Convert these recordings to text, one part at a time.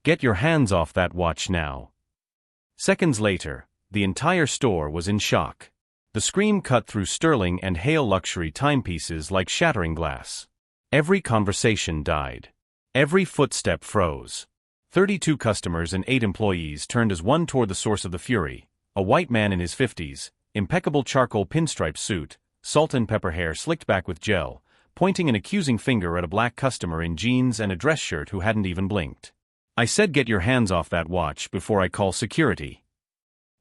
Get your hands off that watch now. Seconds later, the entire store was in shock. The scream cut through Sterling and Hale luxury timepieces like shattering glass. Every conversation died. Every footstep froze. 32 customers and 8 employees turned as one toward the source of the fury, a white man in his 50s, impeccable charcoal pinstripe suit, salt and pepper hair slicked back with gel, pointing an accusing finger at a black customer in jeans and a dress shirt who hadn't even blinked. I said get your hands off that watch before I call security.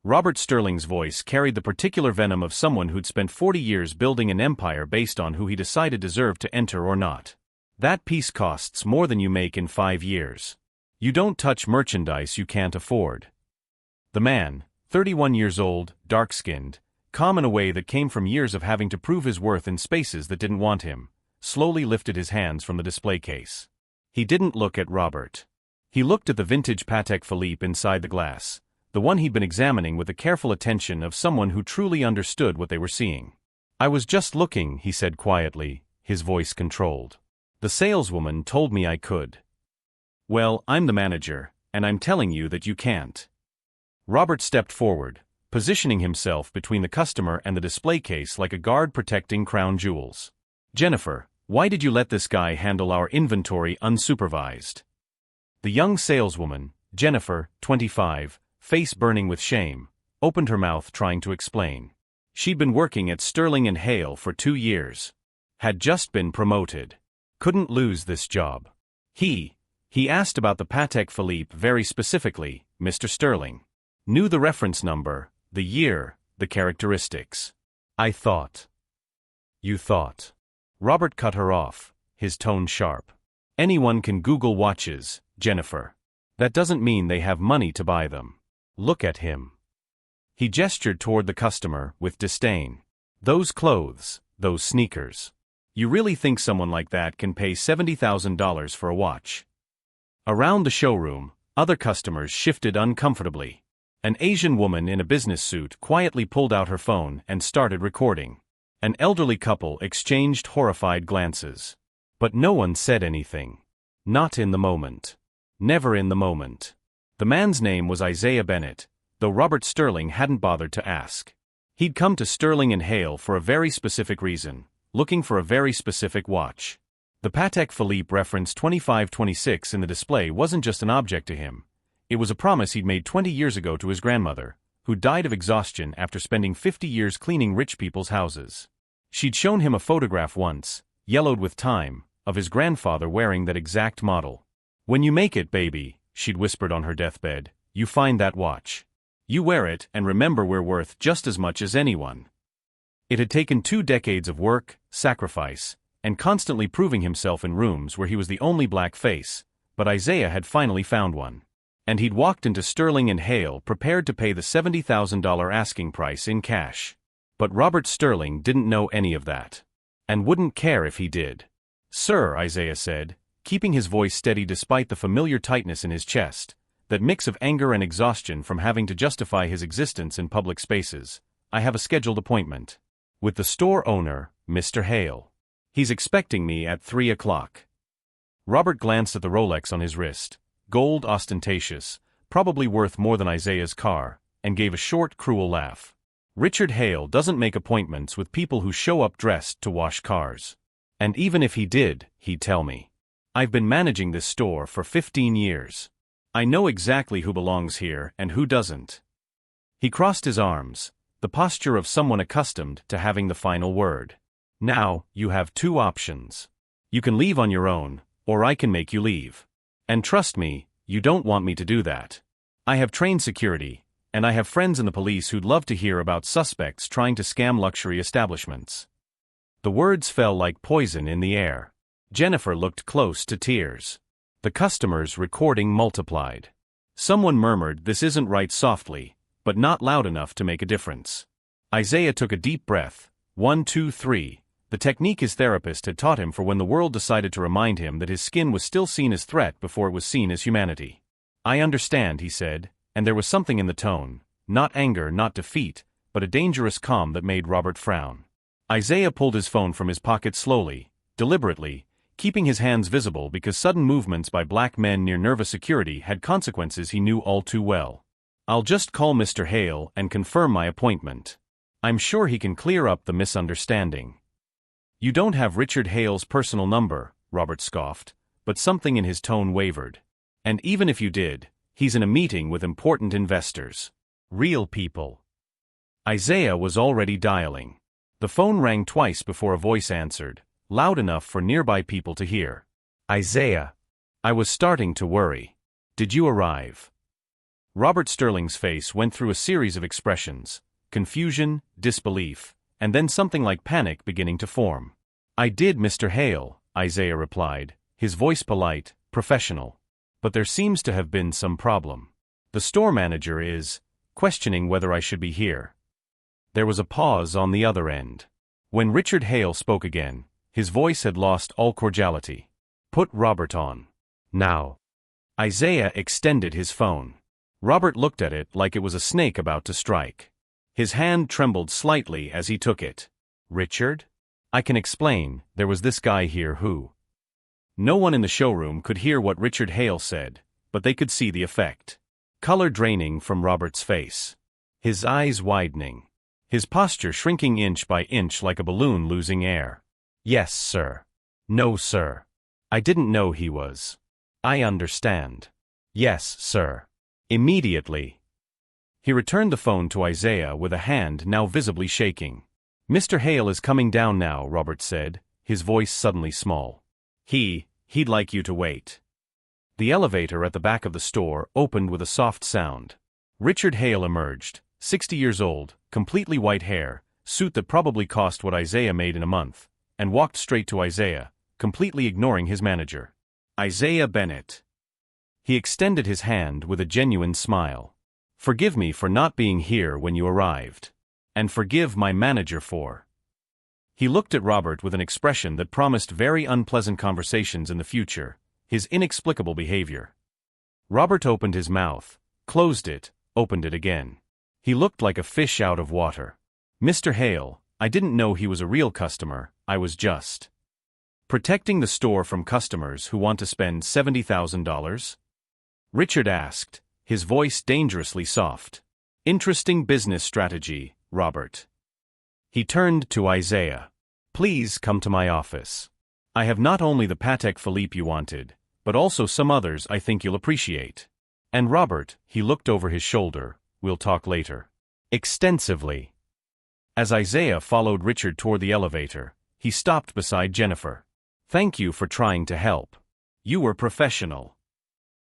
Robert Sterling's voice carried the particular venom of someone who'd spent 40 years building an empire based on who he decided deserved to enter or not. That piece costs more than you make in 5 years. You don't touch merchandise you can't afford. The man, 31 years old, dark-skinned, calm in a way that came from years of having to prove his worth in spaces that didn't want him, slowly lifted his hands from the display case. He didn't look at Robert. He looked at the vintage Patek Philippe inside the glass, the one he'd been examining with the careful attention of someone who truly understood what they were seeing. I was just looking, he said quietly, his voice controlled. The saleswoman told me I could. Well, I'm the manager, and I'm telling you that you can't. Robert stepped forward, positioning himself between the customer and the display case like a guard protecting crown jewels. Jennifer, why did you let this guy handle our inventory unsupervised? The young saleswoman, Jennifer, 25, face burning with shame, opened her mouth trying to explain. She'd been working at Sterling and Hale for 2 years. Had just been promoted. Couldn't lose this job. He asked about the Patek Philippe very specifically, Mr. Sterling. Knew the reference number, the year, the characteristics. I thought. You thought. Robert cut her off, his tone sharp. Anyone can Google watches, Jennifer. That doesn't mean they have money to buy them. Look at him. He gestured toward the customer with disdain. Those clothes, those sneakers. You really think someone like that can pay $70,000 for a watch? Around the showroom, other customers shifted uncomfortably. An Asian woman in a business suit quietly pulled out her phone and started recording. An elderly couple exchanged horrified glances. But no one said anything. Not in the moment. Never in the moment. The man's name was Isaiah Bennett, though Robert Sterling hadn't bothered to ask. He'd come to Sterling and Hale for a very specific reason, looking for a very specific watch. The Patek Philippe reference 2526 in the display wasn't just an object to him. It was a promise he'd made 20 years ago to his grandmother, who died of exhaustion after spending 50 years cleaning rich people's houses. She'd shown him a photograph once, yellowed with time, of his grandfather wearing that exact model. When you make it, baby, she'd whispered on her deathbed, you find that watch. You wear it and remember we're worth just as much as anyone. It had taken 2 decades of work, sacrifice, and constantly proving himself in rooms where he was the only black face, but Isaiah had finally found one. And he'd walked into Sterling and Hale prepared to pay the $70,000 asking price in cash. But Robert Sterling didn't know any of that. And wouldn't care if he did. Sir, Isaiah said, keeping his voice steady despite the familiar tightness in his chest, that mix of anger and exhaustion from having to justify his existence in public spaces. I have a scheduled appointment. With the store owner, Mr. Hale. He's expecting me at 3 o'clock. Robert glanced at the Rolex on his wrist, gold ostentatious, probably worth more than Isaiah's car, and gave a short, cruel laugh. Richard Hale doesn't make appointments with people who show up dressed to wash cars. And even if he did, he'd tell me. I've been managing this store for 15 years. I know exactly who belongs here and who doesn't. He crossed his arms, the posture of someone accustomed to having the final word. Now, you have 2 options. You can leave on your own, or I can make you leave. And trust me, you don't want me to do that. I have trained security, and I have friends in the police who'd love to hear about suspects trying to scam luxury establishments. The words fell like poison in the air. Jennifer looked close to tears. The customers' recording multiplied. Someone murmured, "This isn't right," softly, but not loud enough to make a difference. Isaiah took a deep breath. 1, 2, 3. The technique his therapist had taught him for when the world decided to remind him that his skin was still seen as threat before it was seen as humanity. I understand, he said, and there was something in the tone, not anger, not defeat, but a dangerous calm that made Robert frown. Isaiah pulled his phone from his pocket slowly, deliberately, keeping his hands visible because sudden movements by black men near nervous security had consequences he knew all too well. "I'll just call Mr. Hale and confirm my appointment. I'm sure he can clear up the misunderstanding." "You don't have Richard Hale's personal number," Robert scoffed, but something in his tone wavered. "And even if you did, he's in a meeting with important investors. Real people." Isaiah was already dialing. The phone rang twice before a voice answered, loud enough for nearby people to hear. "Isaiah." "I was starting to worry. Did you arrive?" Robert Sterling's face went through a series of expressions: confusion, disbelief, and then something like panic beginning to form. "I did, Mr. Hale," Isaiah replied, his voice polite, professional. "But there seems to have been some problem. The store manager is questioning whether I should be here." There was a pause on the other end. When Richard Hale spoke again, his voice had lost all cordiality. "Put Robert on. Now." Isaiah extended his phone. Robert looked at it like it was a snake about to strike. His hand trembled slightly as he took it. "Richard? I can explain. There was this guy here who—" No one in the showroom could hear what Richard Hale said, but they could see the effect. Color draining from Robert's face. His eyes widening. His posture shrinking inch by inch like a balloon losing air. "Yes, sir." "No, sir. I didn't know he was." "I understand." "Yes, sir." Immediately. He returned the phone to Isaiah with a hand now visibly shaking. "Mr. Hale is coming down now," Robert said, his voice suddenly small. He'd like you to wait." The elevator at the back of the store opened with a soft sound. Richard Hale emerged, 60 years old, completely white hair, suit that probably cost what Isaiah made in a month, and walked straight to Isaiah, completely ignoring his manager. "Isaiah Bennett." He extended his hand with a genuine smile. "Forgive me for not being here when you arrived. And forgive my manager for—" He looked at Robert with an expression that promised very unpleasant conversations in the future, his inexplicable behavior. Robert opened his mouth, closed it, opened it again. He looked like a fish out of water. "Mr. Hale, I didn't know he was a real customer. I was just protecting the store from customers who want to spend $70,000? Richard asked, his voice dangerously soft. "Interesting business strategy, Robert." He turned to Isaiah. "Please come to my office. I have not only the Patek Philippe you wanted, but also some others I think you'll appreciate. And Robert," he looked over his shoulder, "we'll talk later. Extensively." As Isaiah followed Richard toward the elevator, he stopped beside Jennifer. "Thank you for trying to help. You were professional."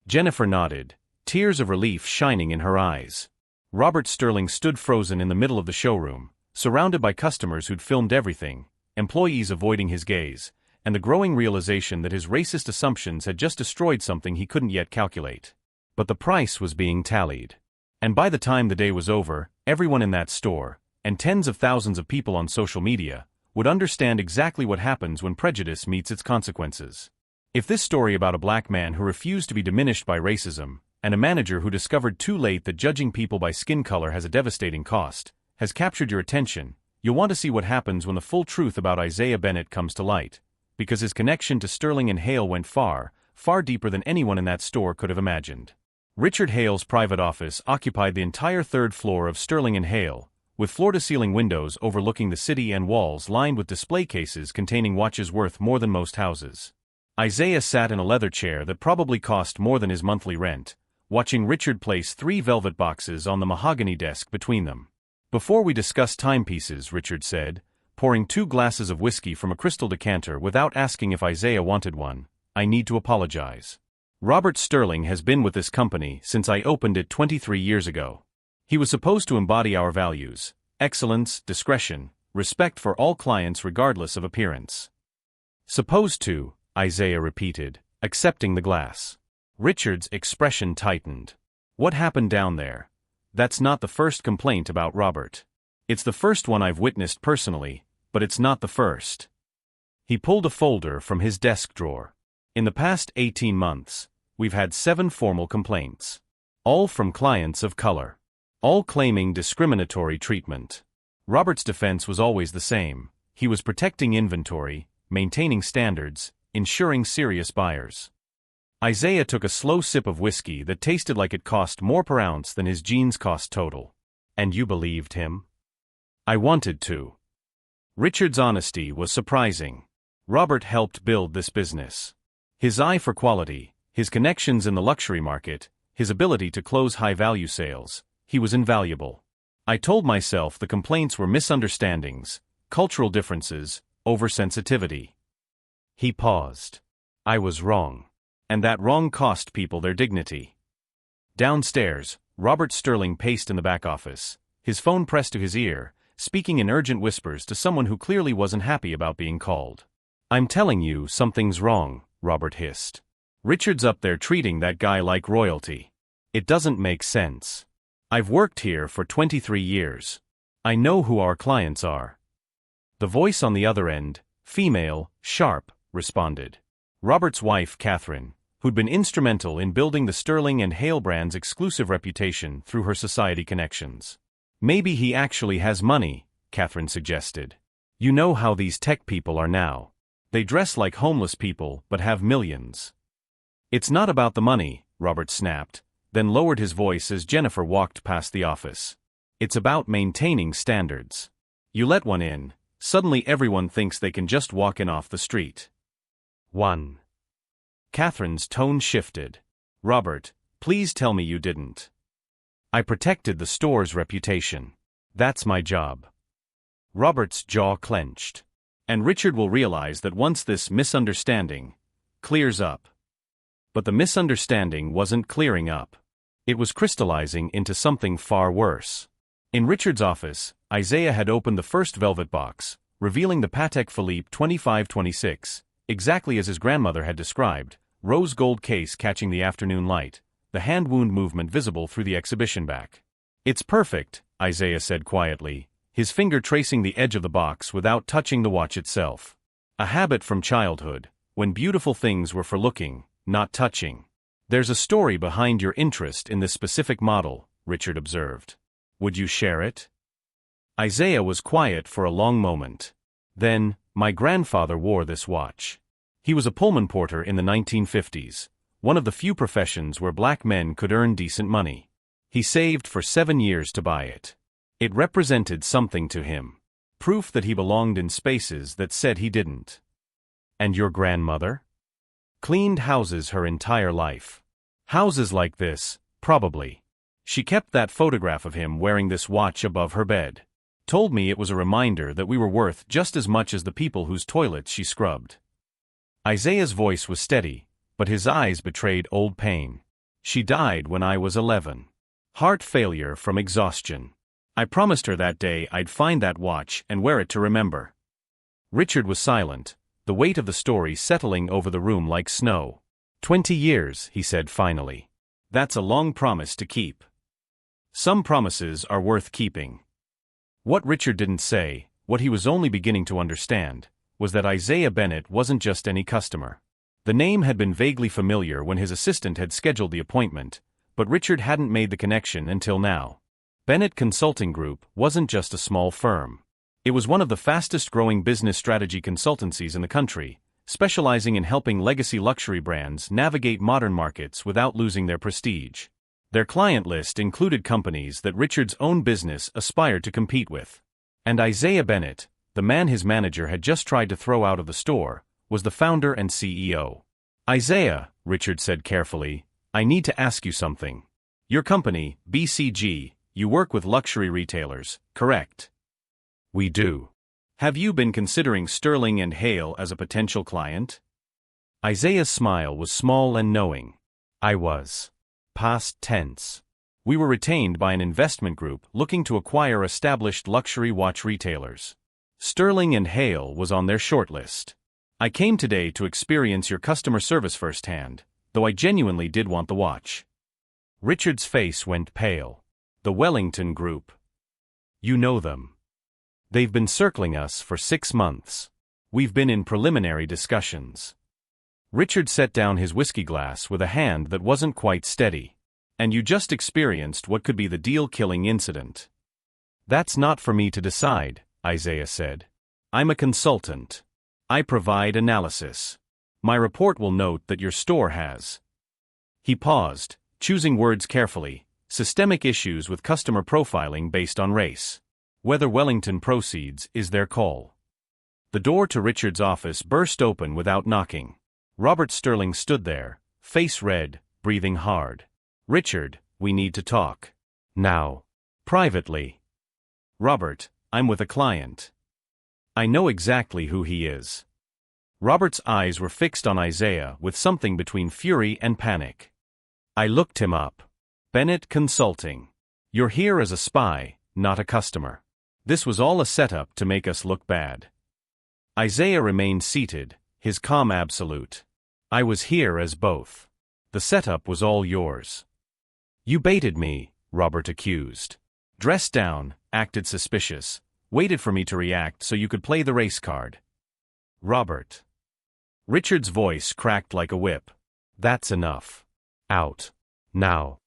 Jennifer nodded, tears of relief shining in her eyes. Robert Sterling stood frozen in the middle of the showroom, surrounded by customers who'd filmed everything, employees avoiding his gaze, and the growing realization that his racist assumptions had just destroyed something he couldn't yet calculate. But the price was being tallied. And by the time the day was over, everyone in that store, and tens of thousands of people on social media, would understand exactly what happens when prejudice meets its consequences. If this story about a black man who refused to be diminished by racism, and a manager who discovered too late that judging people by skin color has a devastating cost, has captured your attention, you'll want to see what happens when the full truth about Isaiah Bennett comes to light, because his connection to Sterling and Hale went far, far deeper than anyone in that store could have imagined. Richard Hale's private office occupied the entire third floor of Sterling and Hale, with floor-to-ceiling windows overlooking the city and walls lined with display cases containing watches worth more than most houses. Isaiah sat in a leather chair that probably cost more than his monthly rent, watching Richard place 3 velvet boxes on the mahogany desk between them. "Before we discuss timepieces," Richard said, pouring 2 glasses of whiskey from a crystal decanter without asking if Isaiah wanted one, "I need to apologize. Robert Sterling has been with this company since I opened it 23 years ago. He was supposed to embody our values: excellence, discretion, respect for all clients regardless of appearance." "Supposed to," Isaiah repeated, accepting the glass. Richard's expression tightened. "What happened down there? That's not the first complaint about Robert. It's the first one I've witnessed personally, but it's not the first." He pulled a folder from his desk drawer. "In the past 18 months, we've had 7 formal complaints. All from clients of color. All claiming discriminatory treatment." Robert's defense was always the same: he was protecting inventory, maintaining standards, ensuring serious buyers. Isaiah took a slow sip of whiskey that tasted like it cost more per ounce than his jeans cost total. And you believed him? I wanted to. Richard's honesty was surprising. Robert helped build this business. His eye for quality, his connections in the luxury market, his ability to close high-value sales, he was invaluable. I told myself the complaints were misunderstandings, cultural differences, oversensitivity. He paused. I was wrong. And that wrong cost people their dignity. Downstairs, Robert Sterling paced in the back office, his phone pressed to his ear, speaking in urgent whispers to someone who clearly wasn't happy about being called. I'm telling you, something's wrong, Robert hissed. Richard's up there treating that guy like royalty. It doesn't make sense. I've worked here for 23 years. I know who our clients are. The voice on the other end, female, sharp, responded. Robert's wife, Catherine, who'd been instrumental in building the Sterling and Hale brand's exclusive reputation through her society connections. Maybe he actually has money, Catherine suggested. You know how these tech people are now. They dress like homeless people but have millions. It's not about the money, Robert snapped, then lowered his voice as Jennifer walked past the office. It's about maintaining standards. You let one in, suddenly everyone thinks they can just walk in off the street. 1. Catherine's tone shifted. Robert, please tell me you didn't. I protected the store's reputation. That's my job. Robert's jaw clenched. And Richard will realize that once this misunderstanding clears up. But the misunderstanding wasn't clearing up. It was crystallizing into something far worse. In Richard's office, Isaiah had opened the first velvet box, revealing the Patek Philippe 2526, exactly as his grandmother had described, rose gold case catching the afternoon light, the hand wound movement visible through the exhibition back. It's perfect, Isaiah said quietly, his finger tracing the edge of the box without touching the watch itself. A habit from childhood, when beautiful things were for looking, not touching. There's a story behind your interest in this specific model, Richard observed. Would you share it? Isaiah was quiet for a long moment. Then, my grandfather wore this watch. He was a Pullman porter in the 1950s, one of the few professions where black men could earn decent money. He saved for 7 years to buy it. It represented something to him. Proof that he belonged in spaces that said he didn't. And your grandmother? Cleaned houses her entire life. Houses like this, probably. She kept that photograph of him wearing this watch above her bed. Told me it was a reminder that we were worth just as much as the people whose toilets she scrubbed. Isaiah's voice was steady, but his eyes betrayed old pain. She died when I was 11. Heart failure from exhaustion. I promised her that day I'd find that watch and wear it to remember. Richard was silent, the weight of the story settling over the room like snow. 20 years, he said finally. That's a long promise to keep. Some promises are worth keeping. What Richard didn't say, what he was only beginning to understand, was that Isaiah Bennett wasn't just any customer. The name had been vaguely familiar when his assistant had scheduled the appointment, but Richard hadn't made the connection until now. Bennett Consulting Group wasn't just a small firm. It was one of the fastest-growing business strategy consultancies in the country, specializing in helping legacy luxury brands navigate modern markets without losing their prestige. Their client list included companies that Richard's own business aspired to compete with. And Isaiah Bennett, the man his manager had just tried to throw out of the store, was the founder and CEO. Isaiah, Richard said carefully, I need to ask you something. Your company, BCG, you work with luxury retailers, correct? We do. Have you been considering Sterling and Hale as a potential client? Isaiah's smile was small and knowing. I was. Past tense. We were retained by an investment group looking to acquire established luxury watch retailers. Sterling and Hale was on their shortlist. I came today to experience your customer service firsthand, though I genuinely did want the watch. Richard's face went pale. The Wellington Group. You know them. They've been circling us for 6 months. We've been in preliminary discussions. Richard set down his whiskey glass with a hand that wasn't quite steady. And you just experienced what could be the deal-killing incident. That's not for me to decide, Isaiah said. I'm a consultant. I provide analysis. My report will note that your store has. He paused, choosing words carefully. Systemic issues with customer profiling based on race. Whether Wellington proceeds is their call. The door to Richard's office burst open without knocking. Robert Sterling stood there, face red, breathing hard. Richard, we need to talk. Now. Privately. Robert, I'm with a client. I know exactly who he is. Robert's eyes were fixed on Isaiah with something between fury and panic. I looked him up. Bennett Consulting. You're here as a spy, not a customer. This was all a setup to make us look bad. Isaiah remained seated, his calm absolute. I was here as both. The setup was all yours. You baited me, Robert accused. Dressed down, acted suspicious, waited for me to react so you could play the race card. Robert. Richard's voice cracked like a whip. That's enough. Out. Now.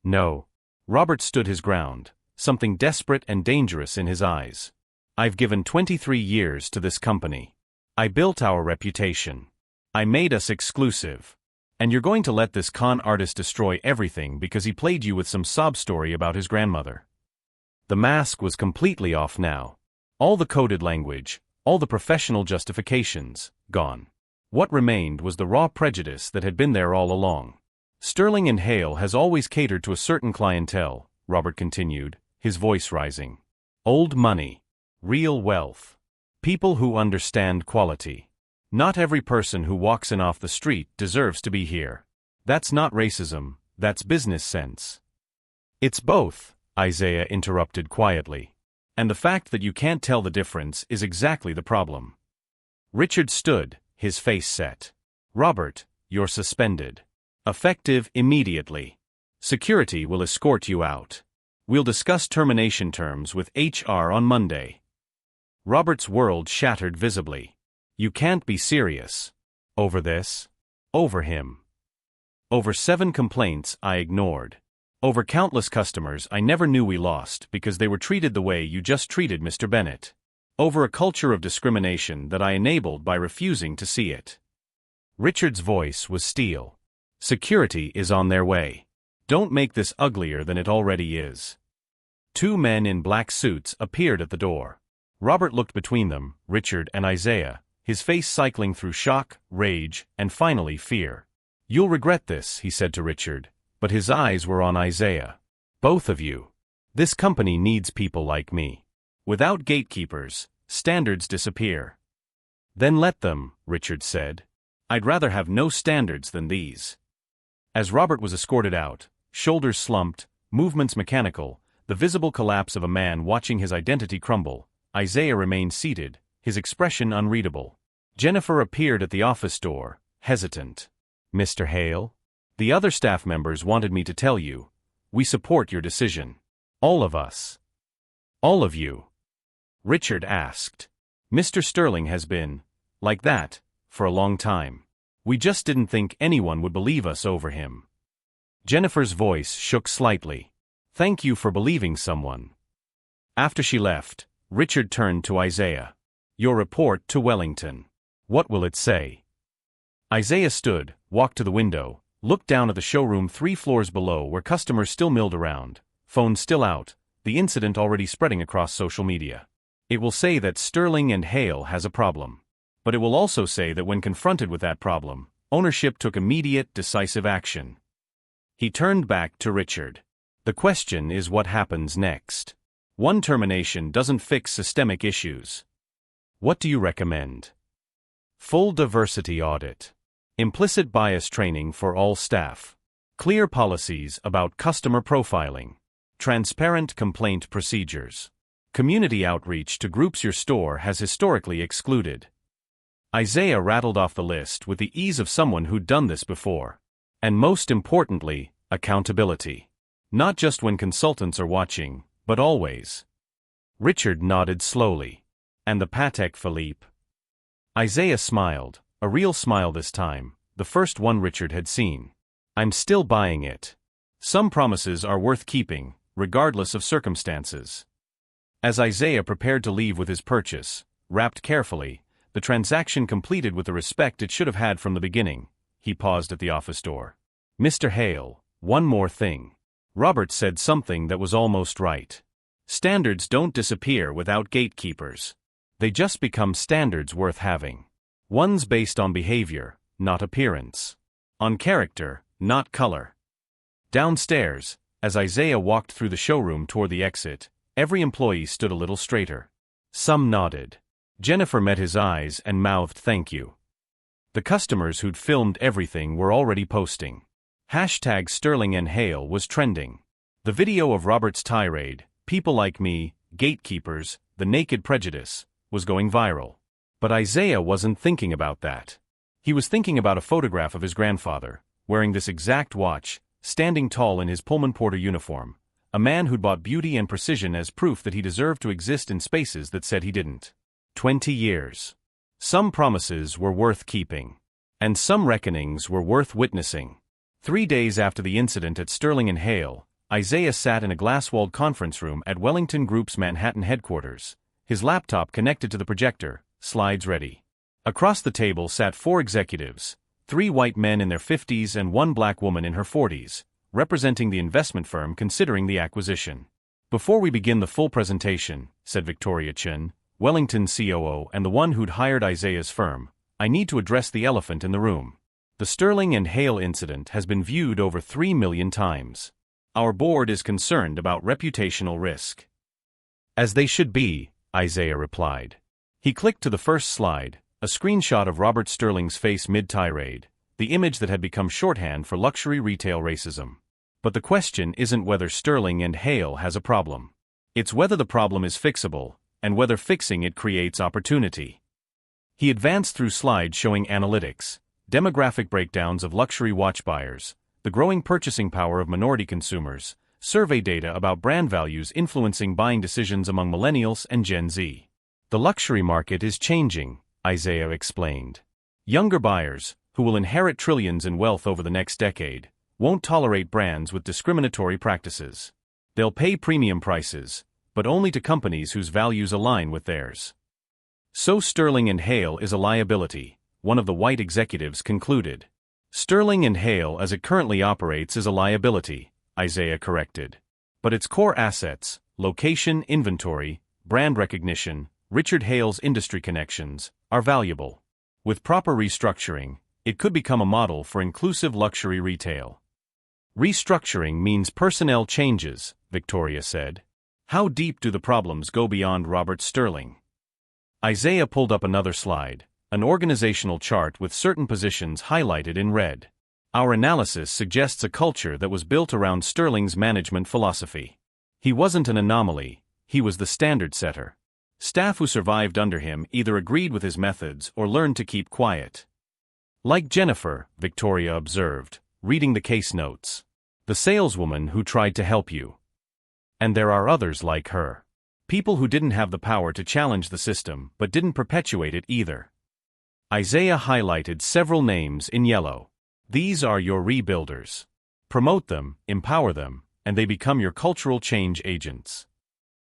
No. Robert stood his ground, something desperate and dangerous in his eyes. I've given 23 years to this company. I built our reputation. I made us exclusive. And you're going to let this con artist destroy everything because he played you with some sob story about his grandmother. The mask was completely off now. All the coded language, all the professional justifications, gone. What remained was the raw prejudice that had been there all along. Sterling and Hale has always catered to a certain clientele, Robert continued, his voice rising. Old money. Real wealth. People who understand quality. Not every person who walks in off the street deserves to be here. That's not racism, that's business sense. It's both, Isaiah interrupted quietly. And the fact that you can't tell the difference is exactly the problem. Richard stood, his face set. Robert, you're suspended. Effective immediately. Security will escort you out. We'll discuss termination terms with HR on Monday. Robert's world shattered visibly. You can't be serious. Over this? Over him. Over 7 complaints I ignored. Over countless customers I never knew we lost because they were treated the way you just treated Mr. Bennett. Over a culture of discrimination that I enabled by refusing to see it. Richard's voice was steel. Security is on their way. Don't make this uglier than it already is. 2 men in black suits appeared at the door. Robert looked between them, Richard and Isaiah, his face cycling through shock, rage, and finally fear. You'll regret this, he said to Richard, but his eyes were on Isaiah. Both of you. This company needs people like me. Without gatekeepers, standards disappear. Then let them, Richard said. I'd rather have no standards than these. As Robert was escorted out, shoulders slumped, movements mechanical, the visible collapse of a man watching his identity crumble, Isaiah remained seated, his expression unreadable. Jennifer appeared at the office door, hesitant. Mr. Hale? The other staff members wanted me to tell you. We support your decision. All of us. All of you. Richard asked. Mr. Sterling has been, like that, for a long time. We just didn't think anyone would believe us over him. Jennifer's voice shook slightly. Thank you for believing someone. After she left, Richard turned to Isaiah. Your report to Wellington. What will it say? Isaiah stood, walked to the window, looked down at the showroom 3 floors below where customers still milled around, phones still out, the incident already spreading across social media. It will say that Sterling and Hale has a problem. But it will also say that when confronted with that problem, ownership took immediate, decisive action. He turned back to Richard. The question is what happens next. One termination doesn't fix systemic issues. What do you recommend? Full diversity audit. Implicit bias training for all staff. Clear policies about customer profiling. Transparent complaint procedures. Community outreach to groups your store has historically excluded. Isaiah rattled off the list with the ease of someone who'd done this before. And most importantly, accountability. Not just when consultants are watching, but always. Richard nodded slowly. And the Patek Philippe? Isaiah smiled, a real smile this time, the first one Richard had seen. I'm still buying it. Some promises are worth keeping, regardless of circumstances. As Isaiah prepared to leave with his purchase, wrapped carefully, the transaction completed with the respect it should have had from the beginning. He paused at the office door. Mr. Hale, one more thing. Robert said something that was almost right. Standards don't disappear without gatekeepers. They just become standards worth having. One's based on behavior, not appearance. On character, not color. Downstairs, as Isaiah walked through the showroom toward the exit, every employee stood a little straighter. Some nodded. Jennifer met his eyes and mouthed thank you. The customers who'd filmed everything were already posting. Hashtag Sterling and Hale was trending. The video of Robert's tirade, "People like me, gatekeepers, the naked prejudice," was going viral. But Isaiah wasn't thinking about that. He was thinking about a photograph of his grandfather, wearing this exact watch, standing tall in his Pullman Porter uniform, a man who'd bought beauty and precision as proof that he deserved to exist in spaces that said he didn't. 20 years. Some promises were worth keeping. And some reckonings were worth witnessing. 3 days after the incident at Sterling and Hale, Isaiah sat in a glass-walled conference room at Wellington Group's Manhattan headquarters, his laptop connected to the projector, slides ready. Across the table sat 4 executives, 3 white men in their 50s and 1 black woman in her 40s, representing the investment firm considering the acquisition. "Before we begin the full presentation," said Victoria Chen, Wellington's COO and the one who'd hired Isaiah's firm, "I need to address the elephant in the room. The Sterling and Hale incident has been viewed over 3 million times. Our board is concerned about reputational risk." "As they should be," Isaiah replied. He clicked to the first slide, a screenshot of Robert Sterling's face mid-tirade, the image that had become shorthand for luxury retail racism. But the question isn't whether Sterling and Hale has a problem. It's whether the problem is fixable, and whether fixing it creates opportunity. He advanced through slides showing analytics, demographic breakdowns of luxury watch buyers, the growing purchasing power of minority consumers, survey data about brand values influencing buying decisions among millennials and Gen Z. "The luxury market is changing," Isaiah explained. "Younger buyers, who will inherit trillions in wealth over the next decade, won't tolerate brands with discriminatory practices. They'll pay premium prices, but only to companies whose values align with theirs." "So Sterling and Hale is a liability," one of the white executives concluded. "Sterling and Hale as it currently operates is a liability," Isaiah corrected. "But its core assets, location, inventory, brand recognition, Richard Hale's industry connections, are valuable. With proper restructuring, it could become a model for inclusive luxury retail." "Restructuring means personnel changes," Victoria said. "How deep do the problems go beyond Robert Sterling?" Isaiah pulled up another slide, an organizational chart with certain positions highlighted in red. "Our analysis suggests a culture that was built around Sterling's management philosophy. He wasn't an anomaly, he was the standard setter. Staff who survived under him either agreed with his methods or learned to keep quiet." "Like Jennifer," Victoria observed, reading the case notes. "The saleswoman who tried to help you. And there are others like her. People who didn't have the power to challenge the system but didn't perpetuate it either." Isaiah highlighted several names in yellow. "These are your rebuilders. Promote them, empower them, and they become your cultural change agents."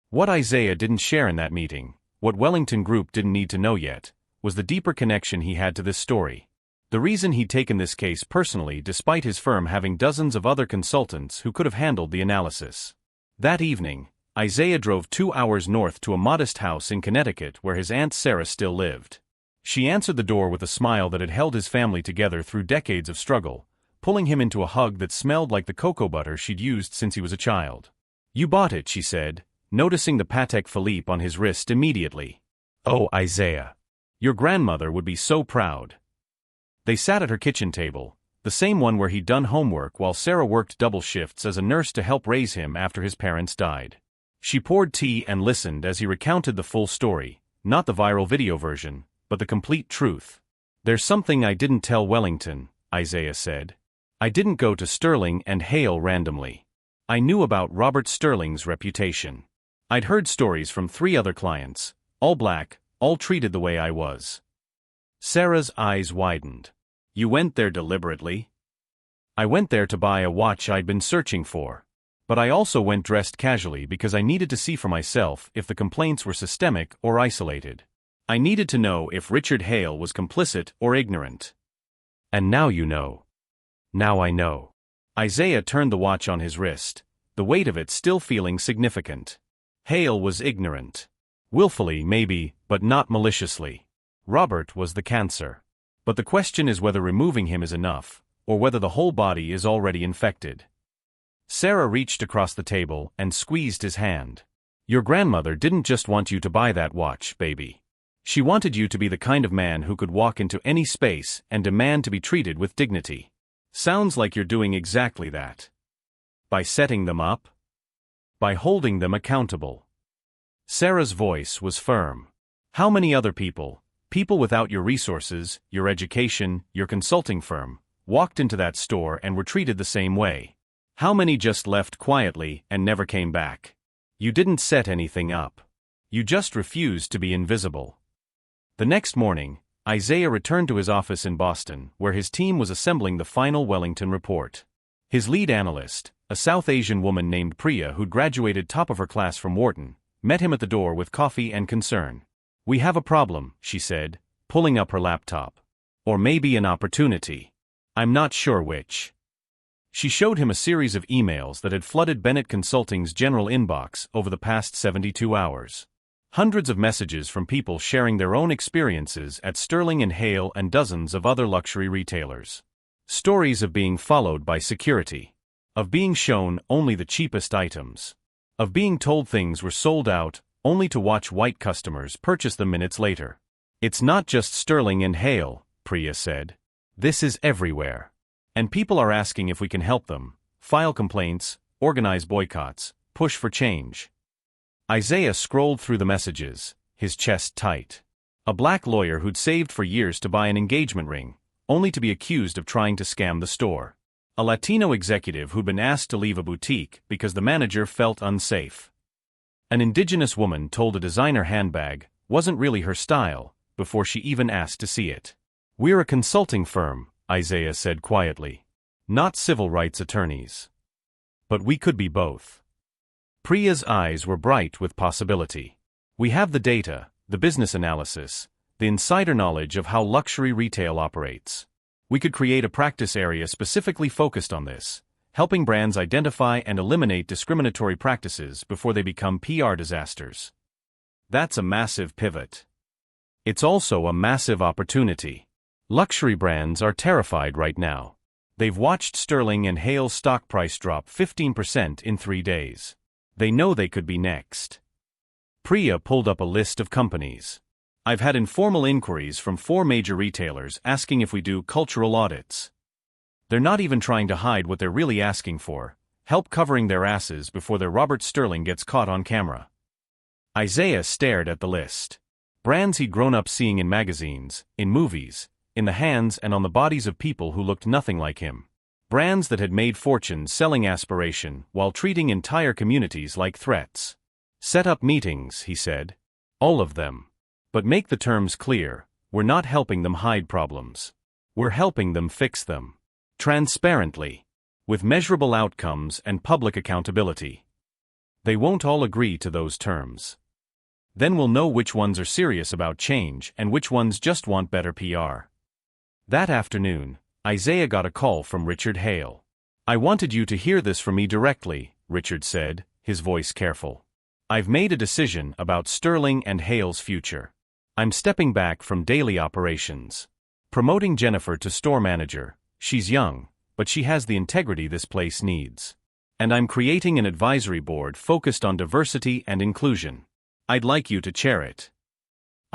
What Isaiah didn't share in that meeting, what Wellington Group didn't need to know yet, was the deeper connection he had to this story. The reason he'd taken this case personally despite his firm having dozens of other consultants who could have handled the analysis. That evening, Isaiah drove 2 hours north to a modest house in Connecticut where his Aunt Sarah still lived. She answered the door with a smile that had held his family together through decades of struggle, pulling him into a hug that smelled like the cocoa butter she'd used since he was a child. "You bought it," she said, noticing the Patek Philippe on his wrist immediately. "Oh, Isaiah. Your grandmother would be so proud." They sat at her kitchen table, the same one where he'd done homework while Sarah worked double shifts as a nurse to help raise him after his parents died. She poured tea and listened as he recounted the full story, not the viral video version, but the complete truth. "There's something I didn't tell Wellington," Isaiah said. "I didn't go to Sterling and Hale randomly. I knew about Robert Sterling's reputation. I'd heard stories from 3 other clients, all black, all treated the way I was." Sarah's eyes widened. "You went there deliberately?" "I went there to buy a watch I'd been searching for. But I also went dressed casually because I needed to see for myself if the complaints were systemic or isolated." I needed to know if Richard Hale was complicit or ignorant. And now you know. Now I know. Isaiah turned the watch on his wrist, the weight of it still feeling significant. Hale was ignorant. Willfully, maybe, but not maliciously. Robert was the cancer. But the question is whether removing him is enough, or whether the whole body is already infected. Sarah reached across the table and squeezed his hand. Your grandmother didn't just want you to buy that watch, baby. She wanted you to be the kind of man who could walk into any space and demand to be treated with dignity. Sounds like you're doing exactly that. By setting them up? By holding them accountable. Sarah's voice was firm. How many other people without your resources, your education, your consulting firm, walked into that store and were treated the same way? How many just left quietly and never came back? You didn't set anything up. You just refused to be invisible. The next morning, Isaiah returned to his office in Boston, where his team was assembling the final Wellington report. His lead analyst, a South Asian woman named Priya who'd graduated top of her class from Wharton, met him at the door with coffee and concern. We have a problem, she said, pulling up her laptop. Or maybe an opportunity. I'm not sure which. She showed him a series of emails that had flooded Bennett Consulting's general inbox over the past 72 hours. Hundreds of messages from people sharing their own experiences at Sterling and Hale and dozens of other luxury retailers. Stories of being followed by security. Of being shown only the cheapest items. Of being told things were sold out, only to watch white customers purchase them minutes later. It's not just Sterling and Hale, Priya said. This is everywhere. And people are asking if we can help them, file complaints, organize boycotts, push for change. Isaiah scrolled through the messages, his chest tight. A black lawyer who'd saved for years to buy an engagement ring, only to be accused of trying to scam the store. A Latino executive who'd been asked to leave a boutique because the manager felt unsafe. An indigenous woman told a designer handbag wasn't really her style before she even asked to see it. We're a consulting firm, Isaiah said quietly. Not civil rights attorneys. But we could be both. Priya's eyes were bright with possibility. We have the data, the business analysis, the insider knowledge of how luxury retail operates. We could create a practice area specifically focused on this, helping brands identify and eliminate discriminatory practices before they become PR disasters. That's a massive pivot. It's also a massive opportunity. Luxury brands are terrified right now. They've watched Sterling and Hale's stock price drop 15% in 3 days. They know they could be next. Priya pulled up a list of companies. I've had informal inquiries from 4 major retailers asking if we do cultural audits. They're not even trying to hide what they're really asking for, help covering their asses before their Robert Sterling gets caught on camera. Isaiah stared at the list. Brands he'd grown up seeing in magazines, in movies, in the hands and on the bodies of people who looked nothing like him. Brands that had made fortunes selling aspiration while treating entire communities like threats. Set up meetings, he said. All of them. But make the terms clear, we're not helping them hide problems. We're helping them fix them. Transparently. With measurable outcomes and public accountability. They won't all agree to those terms. Then we'll know which ones are serious about change and which ones just want better PR. That afternoon, Isaiah got a call from Richard Hale. I wanted you to hear this from me directly, Richard said, his voice careful. I've made a decision about Sterling and Hale's future. I'm stepping back from daily operations. Promoting Jennifer to store manager. She's young, but she has the integrity this place needs. And I'm creating an advisory board focused on diversity and inclusion. I'd like you to chair it.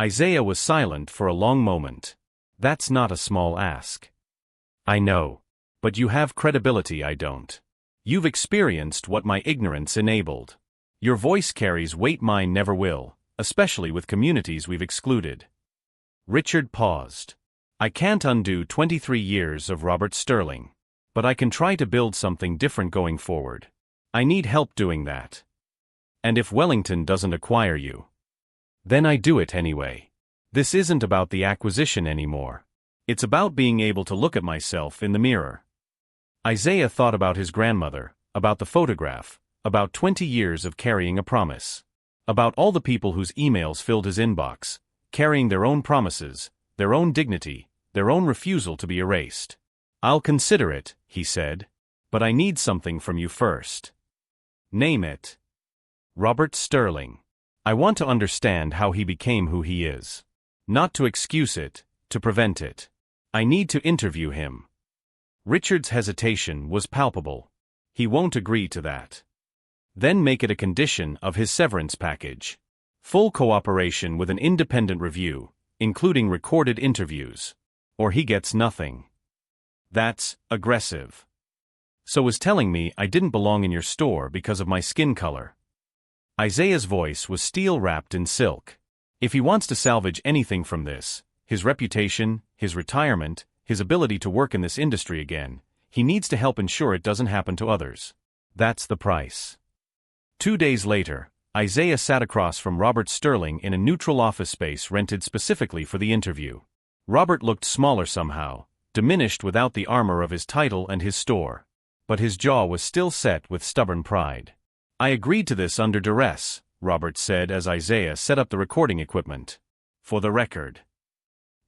Isaiah was silent for a long moment. That's not a small ask. I know. But you have credibility I don't. You've experienced what my ignorance enabled. Your voice carries weight mine never will, especially with communities we've excluded. Richard paused. I can't undo 23 years of Robert Sterling. But I can try to build something different going forward. I need help doing that. And if Wellington doesn't acquire you, then I do it anyway. This isn't about the acquisition anymore. It's about being able to look at myself in the mirror. Isaiah thought about his grandmother, about the photograph, about 20 years of carrying a promise. About all the people whose emails filled his inbox, carrying their own promises, their own dignity, their own refusal to be erased. "I'll consider it," he said. "But I need something from you first." "Name it." "Robert Sterling. I want to understand how he became who he is. Not to excuse it, to prevent it. I need to interview him." Richard's hesitation was palpable. "He won't agree to that." "Then make it a condition of his severance package. Full cooperation with an independent review, including recorded interviews. Or he gets nothing." "That's aggressive." "So was telling me I didn't belong in your store because of my skin color." Isaiah's voice was steel-wrapped in silk. "If he wants to salvage anything from this, his reputation, his retirement, his ability to work in this industry again, he needs to help ensure it doesn't happen to others. That's the price." 2 days later, Isaiah sat across from Robert Sterling in a neutral office space rented specifically for the interview. Robert looked smaller somehow, diminished without the armor of his title and his store. But his jaw was still set with stubborn pride. "I agreed to this under duress," Robert said as Isaiah set up the recording equipment. "For the record."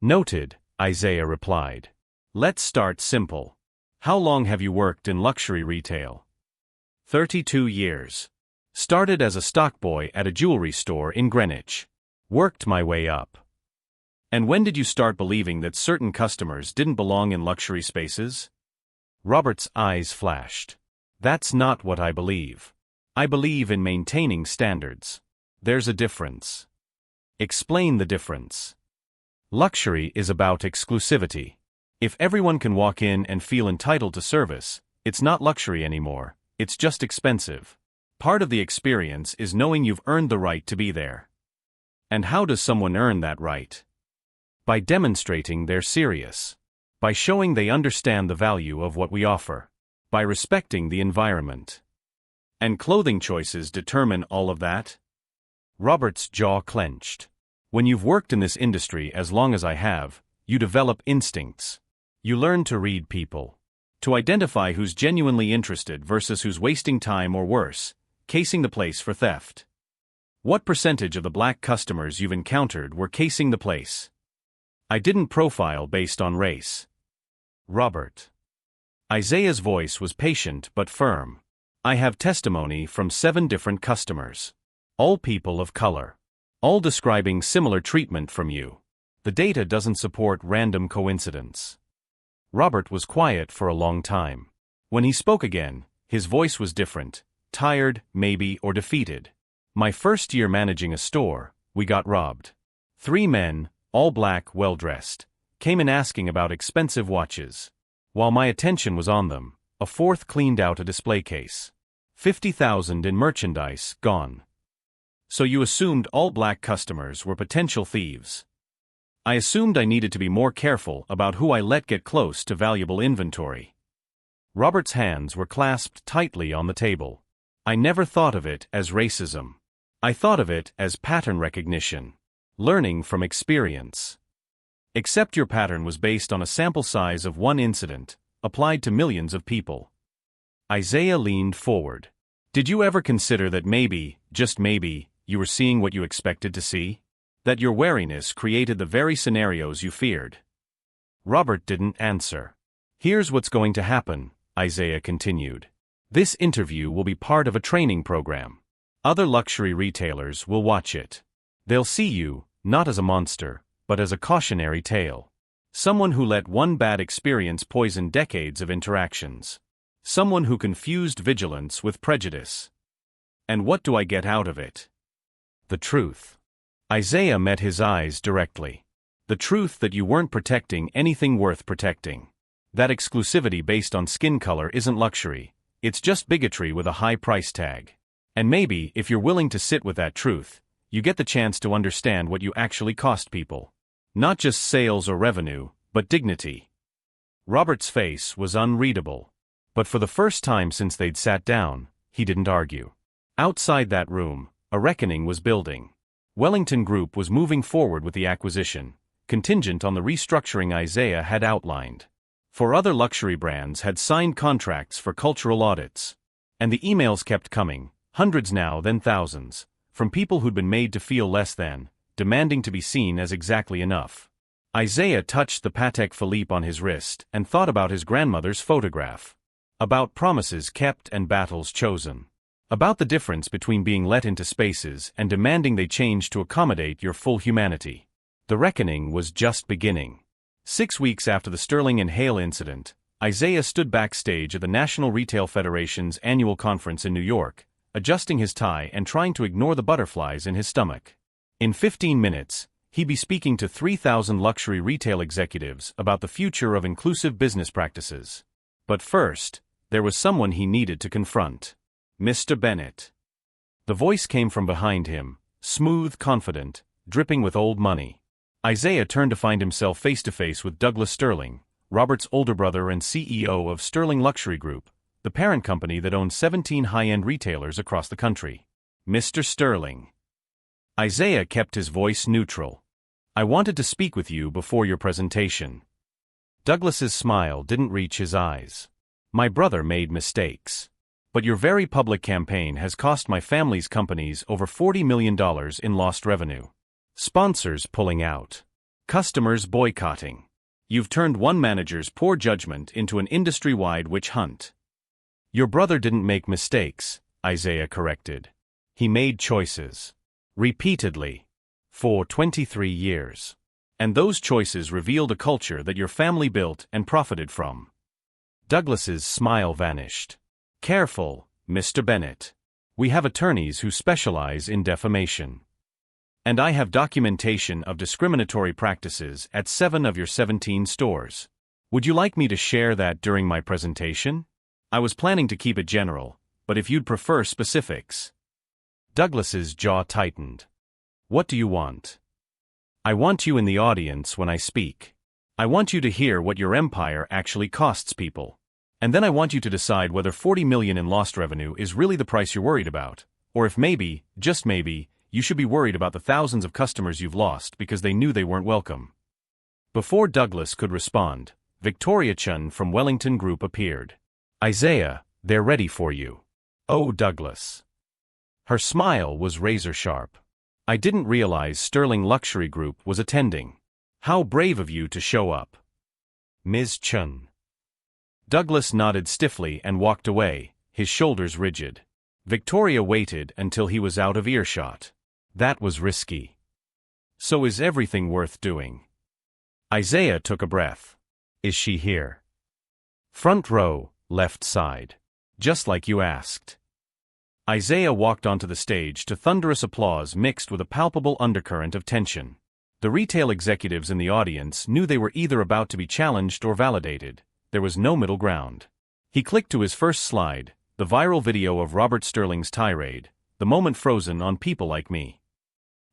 "Noted," Isaiah replied. "Let's start simple. How long have you worked in luxury retail?" 32 years. Started as a stockboy at a jewelry store in Greenwich. Worked my way up." "And when did you start believing that certain customers didn't belong in luxury spaces?" Robert's eyes flashed. "That's not what I believe. I believe in maintaining standards. There's a difference." "Explain the difference." "Luxury is about exclusivity. If everyone can walk in and feel entitled to service, it's not luxury anymore, it's just expensive. Part of the experience is knowing you've earned the right to be there." "And how does someone earn that right?" "By demonstrating they're serious. By showing they understand the value of what we offer. By respecting the environment." "And clothing choices determine all of that?" Robert's jaw clenched. "When you've worked in this industry as long as I have, you develop instincts. You learn to read people. To identify who's genuinely interested versus who's wasting time or worse, casing the place for theft. What percentage of the black customers you've encountered were casing the place?" "I didn't profile based on race." "Robert." Isaiah's voice was patient but firm. "I have testimony from 7 different customers. All people of color. All describing similar treatment from you. The data doesn't support random coincidence." Robert was quiet for a long time. When he spoke again, his voice was different, tired, maybe, or defeated. "My first year managing a store, we got robbed. 3 men, all black, well-dressed, came in asking about expensive watches. While my attention was on them, a 4th cleaned out a display case. 50,000 in merchandise gone." "So you assumed all black customers were potential thieves?" "I assumed I needed to be more careful about who I let get close to valuable inventory." Robert's hands were clasped tightly on the table. "I never thought of it as racism. I thought of it as pattern recognition. Learning from experience." "Except your pattern was based on a sample size of 1 incident, applied to millions of people." Isaiah leaned forward. "Did you ever consider that maybe, just maybe, you were seeing what you expected to see? That your wariness created the very scenarios you feared?" Robert didn't answer. "Here's what's going to happen," Isaiah continued. "This interview will be part of a training program. Other luxury retailers will watch it. They'll see you, not as a monster, but as a cautionary tale. Someone who let one bad experience poison decades of interactions. Someone who confused vigilance with prejudice. And what do I get out of it? The truth." Isaiah met his eyes directly. "The truth that you weren't protecting anything worth protecting. That exclusivity based on skin color isn't luxury, it's just bigotry with a high price tag. And maybe, if you're willing to sit with that truth, you get the chance to understand what you actually cost people. Not just sales or revenue, but dignity." Robert's face was unreadable. But for the first time since they'd sat down, he didn't argue. Outside that room, a reckoning was building. Wellington Group was moving forward with the acquisition, contingent on the restructuring Isaiah had outlined. 4 other luxury brands had signed contracts for cultural audits. And the emails kept coming, hundreds now then thousands, from people who'd been made to feel less than, demanding to be seen as exactly enough. Isaiah touched the Patek Philippe on his wrist and thought about his grandmother's photograph. About promises kept and battles chosen. About the difference between being let into spaces and demanding they change to accommodate your full humanity. The reckoning was just beginning. 6 weeks after the Sterling and Hale incident, Isaiah stood backstage at the National Retail Federation's annual conference in New York, adjusting his tie and trying to ignore the butterflies in his stomach. In 15 minutes, he'd be speaking to 3,000 luxury retail executives about the future of inclusive business practices. But first, there was someone he needed to confront. Mr. Bennett. The voice came from behind him, smooth, confident, dripping with old money. Isaiah turned to find himself face to face with Douglas Sterling, Robert's older brother and CEO of Sterling Luxury Group, the parent company that owns 17 high-end retailers across the country. Mr. Sterling. Isaiah kept his voice neutral. I wanted to speak with you before your presentation. Douglas's smile didn't reach his eyes. My brother made mistakes. But your very public campaign has cost my family's companies over $40 million in lost revenue. Sponsors pulling out. Customers boycotting. You've turned one manager's poor judgment into an industry-wide witch hunt. Your brother didn't make mistakes, Isaiah corrected. He made choices. Repeatedly. For 23 years. And those choices revealed a culture that your family built and profited from. Douglas's smile vanished. Careful, Mr. Bennett. We have attorneys who specialize in defamation. And I have documentation of discriminatory practices at 7 of your 17 stores. Would you like me to share that during my presentation? I was planning to keep it general, but if you'd prefer specifics. Douglas's jaw tightened. What do you want? I want you in the audience when I speak. I want you to hear what your empire actually costs people. And then I want you to decide whether $40 million in lost revenue is really the price you're worried about, or if maybe, just maybe, you should be worried about the thousands of customers you've lost because they knew they weren't welcome. Before Douglas could respond, Victoria Chun from Wellington Group appeared. Isaiah, they're ready for you. Oh, Douglas. Her smile was razor-sharp. I didn't realize Sterling Luxury Group was attending. How brave of you to show up. Ms. Chun. Douglas nodded stiffly and walked away, his shoulders rigid. Victoria waited until he was out of earshot. That was risky. So is everything worth doing? Isaiah took a breath. Is she here? Front row, left side. Just like you asked. Isaiah walked onto the stage to thunderous applause mixed with a palpable undercurrent of tension. The retail executives in the audience knew they were either about to be challenged or validated. There was no middle ground. He clicked to his first slide, the viral video of Robert Sterling's tirade, the moment frozen on people like me.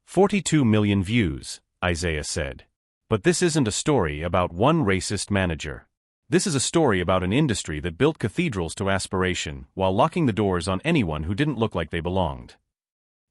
42 million views, Isaiah said. But this isn't a story about one racist manager. This is a story about an industry that built cathedrals to aspiration while locking the doors on anyone who didn't look like they belonged.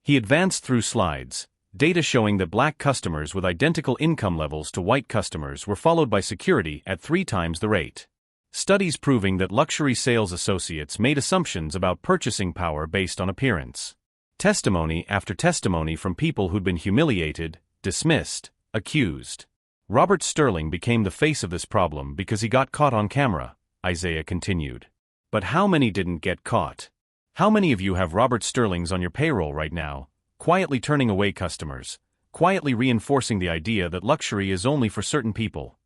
He advanced through slides, data showing that black customers with identical income levels to white customers were followed by security at 3 times the rate. Studies proving that luxury sales associates made assumptions about purchasing power based on appearance. Testimony after testimony from people who'd been humiliated, dismissed, accused. Robert Sterling became the face of this problem because he got caught on camera, Isaiah continued. But how many didn't get caught? How many of you have Robert Sterlings on your payroll right now, quietly turning away customers, quietly reinforcing the idea that luxury is only for certain people?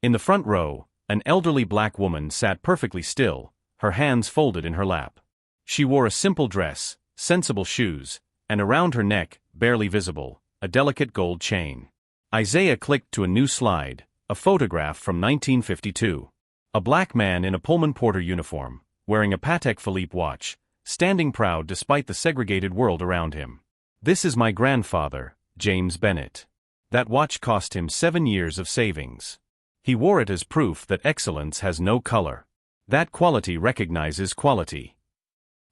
In the front row, an elderly black woman sat perfectly still, her hands folded in her lap. She wore a simple dress, sensible shoes, and around her neck, barely visible, a delicate gold chain. Isaiah clicked to a new slide, a photograph from 1952. A black man in a Pullman porter uniform, wearing a Patek Philippe watch, standing proud despite the segregated world around him. This is my grandfather, James Bennett. That watch cost him 7 years of savings. He wore it as proof that excellence has no color. That quality recognizes quality.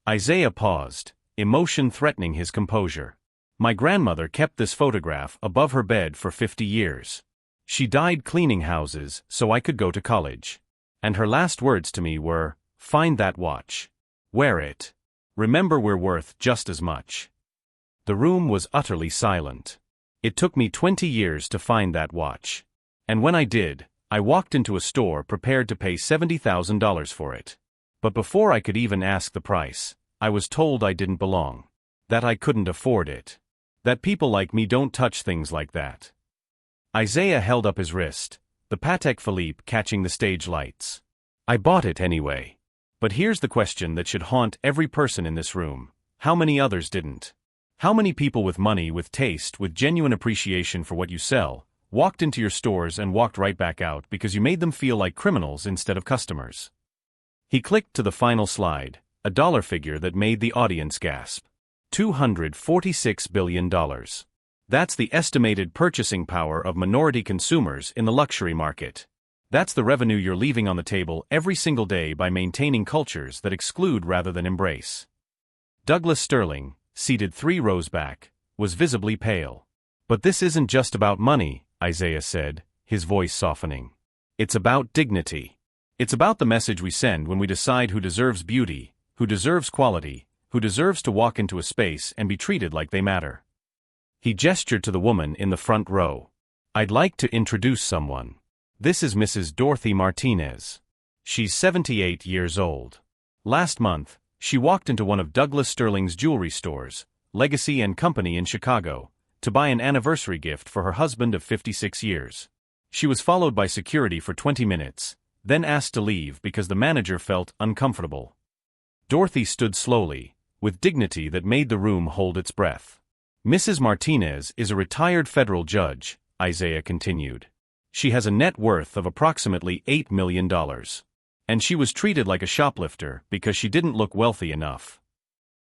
Isaiah paused, emotion threatening his composure. My grandmother kept this photograph above her bed for 50 years. She died cleaning houses so I could go to college. And her last words to me were, "Find that watch. Wear it. Remember we're worth just as much." The room was utterly silent. It took me 20 years to find that watch. And when I did, I walked into a store prepared to pay $70,000 for it. But before I could even ask the price, I was told I didn't belong. That I couldn't afford it. That people like me don't touch things like that. Isaiah held up his wrist, the Patek Philippe catching the stage lights. I bought it anyway. But here's the question that should haunt every person in this room. How many others didn't? How many people with money, with taste, with genuine appreciation for what you sell, walked into your stores and walked right back out because you made them feel like criminals instead of customers? He clicked to the final slide, a dollar figure that made the audience gasp. $246 billion. That's the estimated purchasing power of minority consumers in the luxury market. That's the revenue you're leaving on the table every single day by maintaining cultures that exclude rather than embrace. Douglas Sterling, seated 3 rows back, was visibly pale. But this isn't just about money, Isaiah said, his voice softening. It's about dignity. It's about the message we send when we decide who deserves beauty, who deserves quality, who deserves to walk into a space and be treated like they matter. He gestured to the woman in the front row. I'd like to introduce someone. This is Mrs. Dorothy Martinez. She's 78 years old. Last month, she walked into one of Douglas Sterling's jewelry stores, Legacy and Company in Chicago, to buy an anniversary gift for her husband of 56 years. She was followed by security for 20 minutes, then asked to leave because the manager felt uncomfortable. Dorothy stood slowly, with dignity that made the room hold its breath. Mrs. Martinez is a retired federal judge, Isaiah continued. She has a net worth of approximately $8 million. And she was treated like a shoplifter because she didn't look wealthy enough.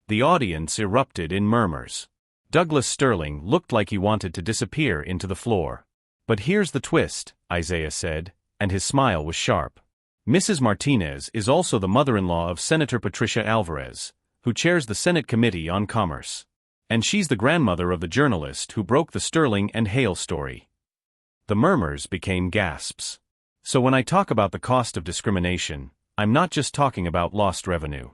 The audience erupted in murmurs. Douglas Sterling looked like he wanted to disappear into the floor. But here's the twist, Isaiah said, and his smile was sharp. Mrs. Martinez is also the mother-in-law of Senator Patricia Alvarez, who chairs the Senate Committee on Commerce. And she's the grandmother of the journalist who broke the Sterling and Hale story. The murmurs became gasps. So when I talk about the cost of discrimination, I'm not just talking about lost revenue.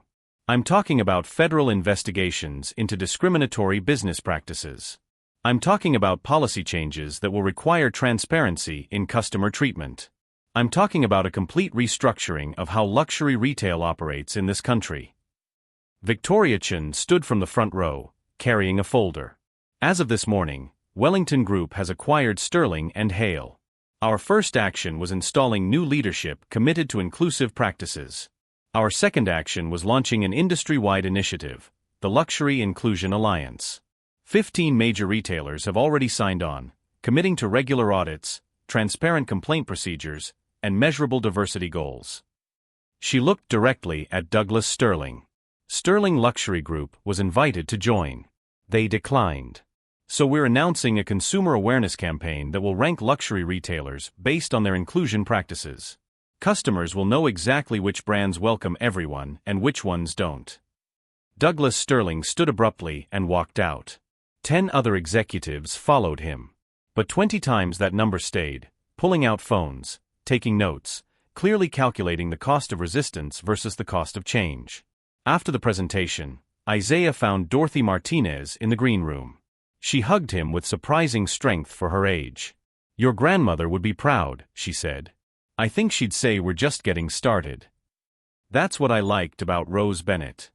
I'm talking about federal investigations into discriminatory business practices. I'm talking about policy changes that will require transparency in customer treatment. I'm talking about a complete restructuring of how luxury retail operates in this country. Victoria Chen stood from the front row, carrying a folder. As of this morning, Wellington Group has acquired Sterling and Hale. Our first action was installing new leadership committed to inclusive practices. Our second action was launching an industry-wide initiative, the Luxury Inclusion Alliance. 15 major retailers have already signed on, committing to regular audits, transparent complaint procedures, and measurable diversity goals. She looked directly at Douglas Sterling. Sterling Luxury Group was invited to join. They declined. So we're announcing a consumer awareness campaign that will rank luxury retailers based on their inclusion practices. Customers will know exactly which brands welcome everyone and which ones don't. Douglas Sterling stood abruptly and walked out. 10 other executives followed him. But 20 times that number stayed, pulling out phones, taking notes, clearly calculating the cost of resistance versus the cost of change. After the presentation, Isaiah found Dorothy Martinez in the green room. She hugged him with surprising strength for her age. Your grandmother would be proud, she said. I think she'd say we're just getting started. That's what I liked about Rose Bennett.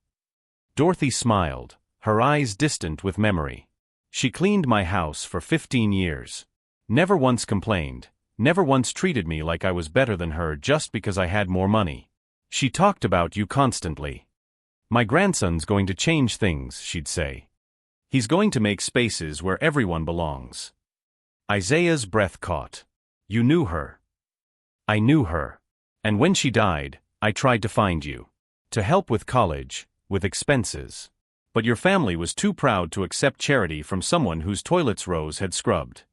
Dorothy smiled, her eyes distant with memory. She cleaned my house for 15 years. Never once complained, never once treated me like I was better than her just because I had more money. She talked about you constantly. My grandson's going to change things, she'd say. He's going to make spaces where everyone belongs. Isaiah's breath caught. You knew her. I knew her. And when she died, I tried to find you. To help with college, with expenses. But your family was too proud to accept charity from someone whose toilets Rose had scrubbed.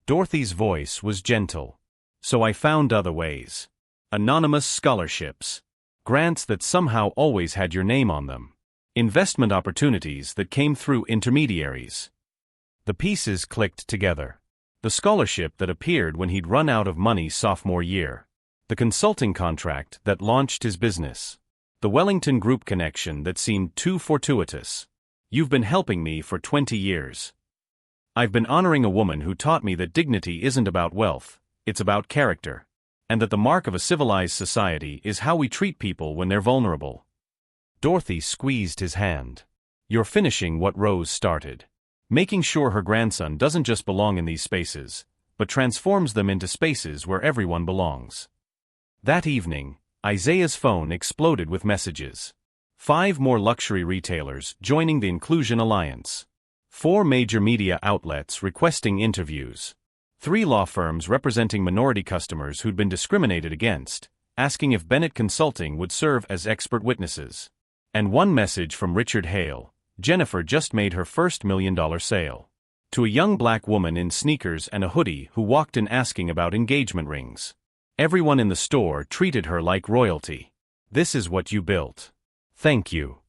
Dorothy's voice was gentle. So I found other ways. Anonymous scholarships. Grants that somehow always had your name on them. Investment opportunities that came through intermediaries. The pieces clicked together. The scholarship that appeared when he'd run out of money sophomore year. The consulting contract that launched his business. The Wellington Group connection that seemed too fortuitous. You've been helping me for 20 years. I've been honoring a woman who taught me that dignity isn't about wealth, it's about character. And that the mark of a civilized society is how we treat people when they're vulnerable. Dorothy squeezed his hand. You're finishing what Rose started. Making sure her grandson doesn't just belong in these spaces, but transforms them into spaces where everyone belongs. That evening, Isaiah's phone exploded with messages. 5 more luxury retailers joining the Inclusion Alliance. 4 major media outlets requesting interviews. 3 law firms representing minority customers who'd been discriminated against, asking if Bennett Consulting would serve as expert witnesses. And 1 message from Richard Hale. Jennifer just made her first $1 million sale. To a young black woman in sneakers and a hoodie who walked in asking about engagement rings. Everyone in the store treated her like royalty. This is what you built. Thank you.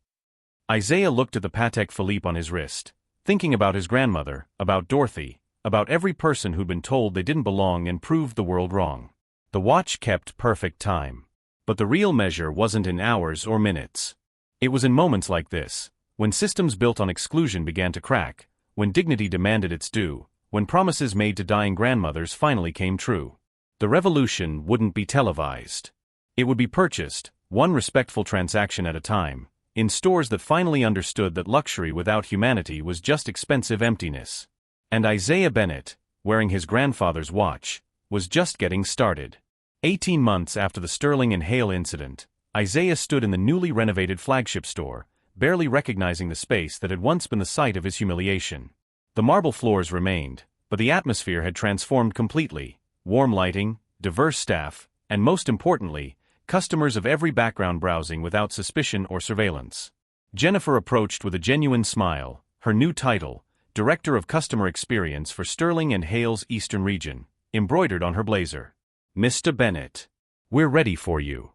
Isaiah looked at the Patek Philippe on his wrist, thinking about his grandmother, about Dorothy, about every person who'd been told they didn't belong and proved the world wrong. The watch kept perfect time. But the real measure wasn't in hours or minutes. It was in moments like this, when systems built on exclusion began to crack, when dignity demanded its due, when promises made to dying grandmothers finally came true. The revolution wouldn't be televised. It would be purchased, one respectful transaction at a time, in stores that finally understood that luxury without humanity was just expensive emptiness. And Isaiah Bennett, wearing his grandfather's watch, was just getting started. 18 months after the Sterling and Hale incident, Isaiah stood in the newly renovated flagship store, barely recognizing the space that had once been the site of his humiliation. The marble floors remained, but the atmosphere had transformed completely. Warm lighting, diverse staff, and most importantly, customers of every background browsing without suspicion or surveillance. Jennifer approached with a genuine smile, her new title, Director of Customer Experience for Sterling and Hale's Eastern Region, embroidered on her blazer. Mr. Bennett, we're ready for you.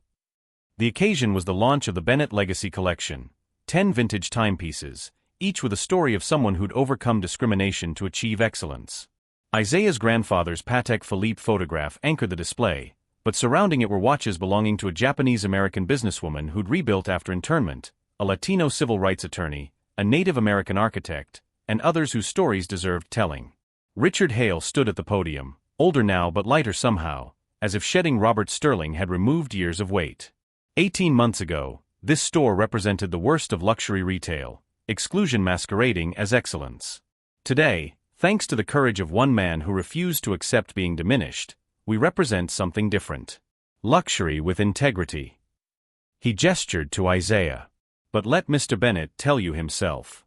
The occasion was the launch of the Bennett Legacy Collection, 10 vintage timepieces, each with a story of someone who'd overcome discrimination to achieve excellence. Isaiah's grandfather's Patek Philippe photograph anchored the display, but surrounding it were watches belonging to a Japanese-American businesswoman who'd rebuilt after internment, a Latino civil rights attorney, a Native American architect, and others whose stories deserved telling. Richard Hale stood at the podium, older now but lighter somehow, as if shedding Robert Sterling had removed years of weight. 18 months ago, this store represented the worst of luxury retail, exclusion masquerading as excellence. Today, thanks to the courage of one man who refused to accept being diminished, we represent something different. Luxury with integrity. He gestured to Isaiah. But let Mr. Bennett tell you himself.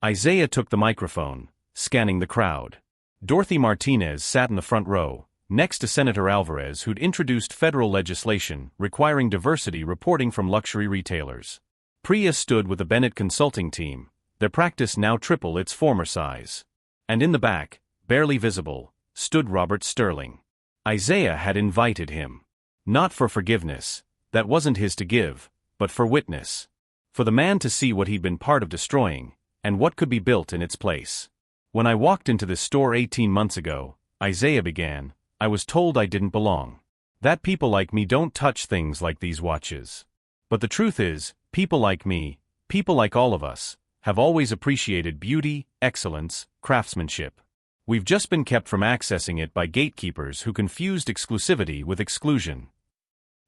Isaiah took the microphone, scanning the crowd. Dorothy Martinez sat in the front row, next to Senator Alvarez, who'd introduced federal legislation requiring diversity reporting from luxury retailers. Priya stood with the Bennett Consulting team, their practice now triple its former size. And in the back, barely visible, stood Robert Sterling. Isaiah had invited him. Not for forgiveness, that wasn't his to give, but for witness. For the man to see what he'd been part of destroying, and what could be built in its place. When I walked into this store 18 months ago, Isaiah began, I was told I didn't belong. That people like me don't touch things like these watches. But the truth is, people like me, people like all of us, have always appreciated beauty, excellence, craftsmanship. We've just been kept from accessing it by gatekeepers who confused exclusivity with exclusion.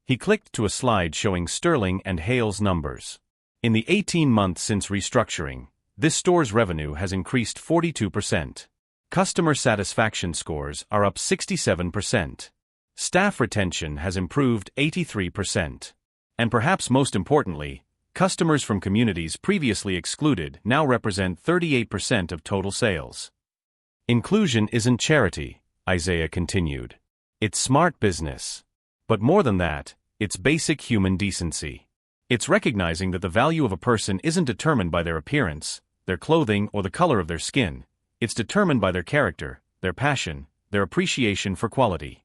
He clicked to a slide showing Sterling and Hale's numbers. In the 18 months since restructuring, this store's revenue has increased 42%. Customer satisfaction scores are up 67%. Staff retention has improved 83%. And perhaps most importantly, customers from communities previously excluded now represent 38% of total sales. Inclusion isn't charity, Isaiah continued. It's smart business. But more than that, it's basic human decency. It's recognizing that the value of a person isn't determined by their appearance, their clothing, or the color of their skin. It's determined by their character, their passion, their appreciation for quality.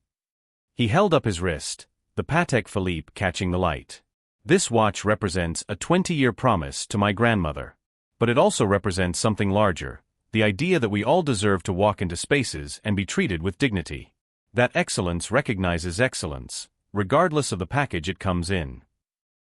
He held up his wrist, the Patek Philippe catching the light. This watch represents a 20-year promise to my grandmother. But it also represents something larger, the idea that we all deserve to walk into spaces and be treated with dignity. That excellence recognizes excellence, regardless of the package it comes in.